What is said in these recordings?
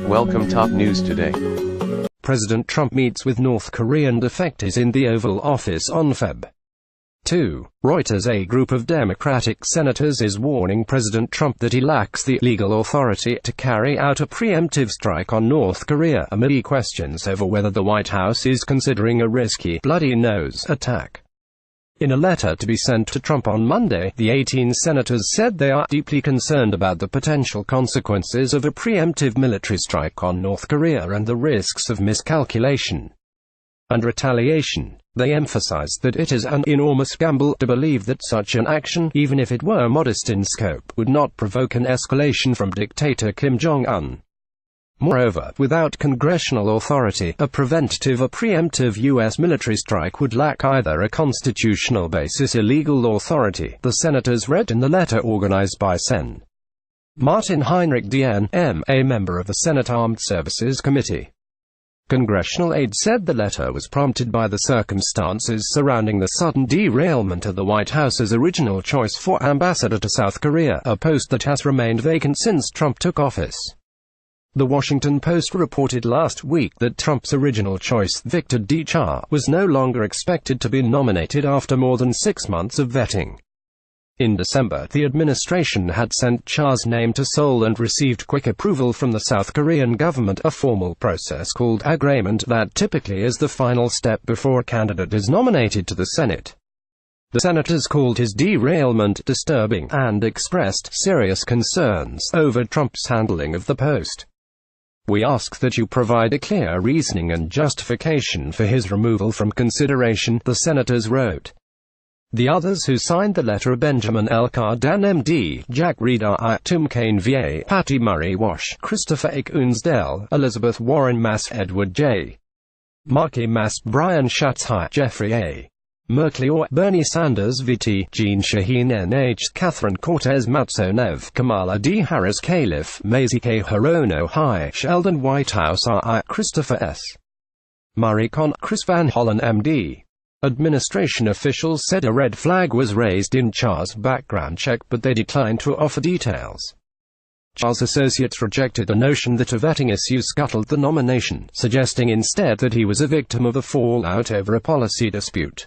Welcome top news today. President Trump meets with North Korean defectors in the Oval Office on Feb. 2. Reuters A group of Democratic senators is warning President Trump that he lacks the legal authority to carry out a preemptive strike on North Korea amid questions over whether the White House is considering a risky, bloody nose attack. In a letter to be sent to Trump on Monday, the 18 senators said they are deeply concerned about the potential consequences of a preemptive military strike on North Korea and the risks of miscalculation and retaliation. They emphasized that it is an enormous gamble to believe that such an action, even if it were modest in scope, would not provoke an escalation from dictator Kim Jong-un. Moreover, without congressional authority, a preemptive U.S. military strike would lack either a constitutional basis or legal authority, the senators read in the letter organized by Sen. Martin Heinrich D.N.M., a member of the Senate Armed Services Committee. Congressional aide said the letter was prompted by the circumstances surrounding the sudden derailment of the White House's original choice for ambassador to South Korea, a post that has remained vacant since Trump took office. The Washington Post reported last week that Trump's original choice, Victor D. Cha, was no longer expected to be nominated after more than 6 months of vetting. In December, the administration had sent Cha's name to Seoul and received quick approval from the South Korean government, a formal process called agreement that typically is the final step before a candidate is nominated to the Senate. The senators called his derailment disturbing and expressed serious concerns over Trump's handling of the post. "We ask that you provide a clear reasoning and justification for his removal from consideration," the senators wrote. The others who signed the letter are Benjamin L. Cardin M.D., Jack Reed R.I., Tim Kaine V.A., Patty Murray Wash, Christopher A. Unsdell, Elizabeth Warren Mass, Edward J. Markey Mass, Brian Schatz High, Jeffrey A. Merkley Orr, Bernie Sanders V.T., Jean Shaheen N.H., Catherine Cortez Matsonev, Kamala D. Harris Califf, Mazie K. Hirono High, Sheldon Whitehouse R.I., Christopher S. Murray Con, Chris Van Hollen M.D. Administration officials said a red flag was raised in Cha's background check, but they declined to offer details. Cha's associates rejected the notion that a vetting issue scuttled the nomination, suggesting instead that he was a victim of a fallout over a policy dispute.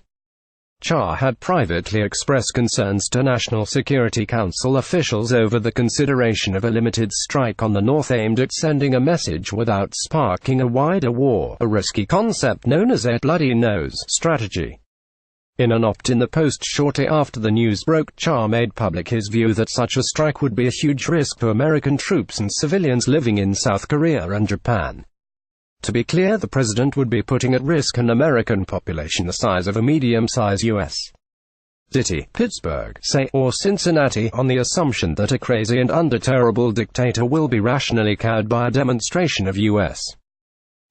Cha had privately expressed concerns to National Security Council officials over the consideration of a limited strike on the North aimed at sending a message without sparking a wider war, a risky concept known as a bloody nose strategy. In an opt in the Post shortly after the news broke, Cha made public his view that such a strike would be a huge risk to American troops and civilians living in South Korea and Japan. To be clear, the president would be putting at risk an American population the size of a medium-sized U.S. city, Pittsburgh, say, or Cincinnati, on the assumption that a crazy and under-terrible dictator will be rationally cowed by a demonstration of U.S.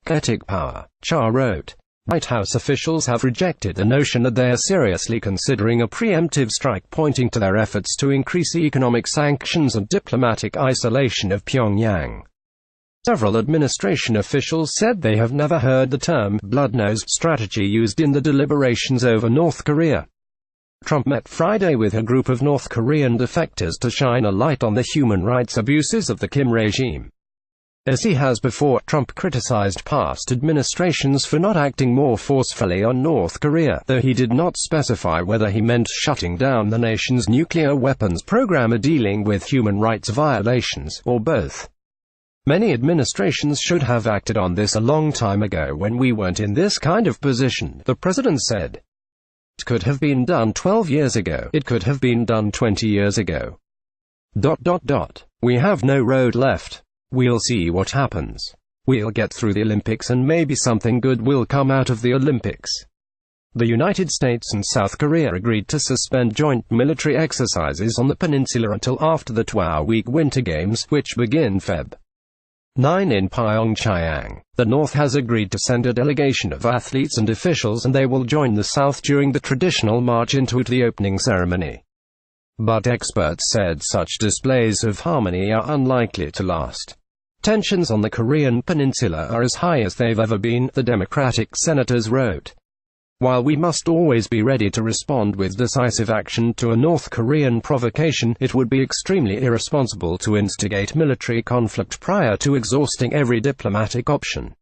kinetic power. Cha wrote, White House officials have rejected the notion that they are seriously considering a preemptive strike, pointing to their efforts to increase economic sanctions and diplomatic isolation of Pyongyang. Several administration officials said they have never heard the term blood nose strategy used in the deliberations over North Korea. Trump met Friday with a group of North Korean defectors to shine a light on the human rights abuses of the Kim regime. As he has before, Trump criticized past administrations for not acting more forcefully on North Korea, though he did not specify whether he meant shutting down the nation's nuclear weapons program or dealing with human rights violations, or both. "Many administrations should have acted on this a long time ago when we weren't in this kind of position," the president said. "It could have been done 12 years ago. It could have been done 20 years ago. We have no road left. We'll see what happens. We'll get through the Olympics and maybe something good will come out of the Olympics." The United States and South Korea agreed to suspend joint military exercises on the peninsula until after the 12-week Winter Games, which begin Feb. 9 in Pyeongchang. The North has agreed to send a delegation of athletes and officials, and they will join the South during the traditional march into the opening ceremony. But experts said such displays of harmony are unlikely to last. Tensions on the Korean peninsula are as high as they've ever been, the Democratic senators wrote. While we must always be ready to respond with decisive action to a North Korean provocation, it would be extremely irresponsible to instigate military conflict prior to exhausting every diplomatic option.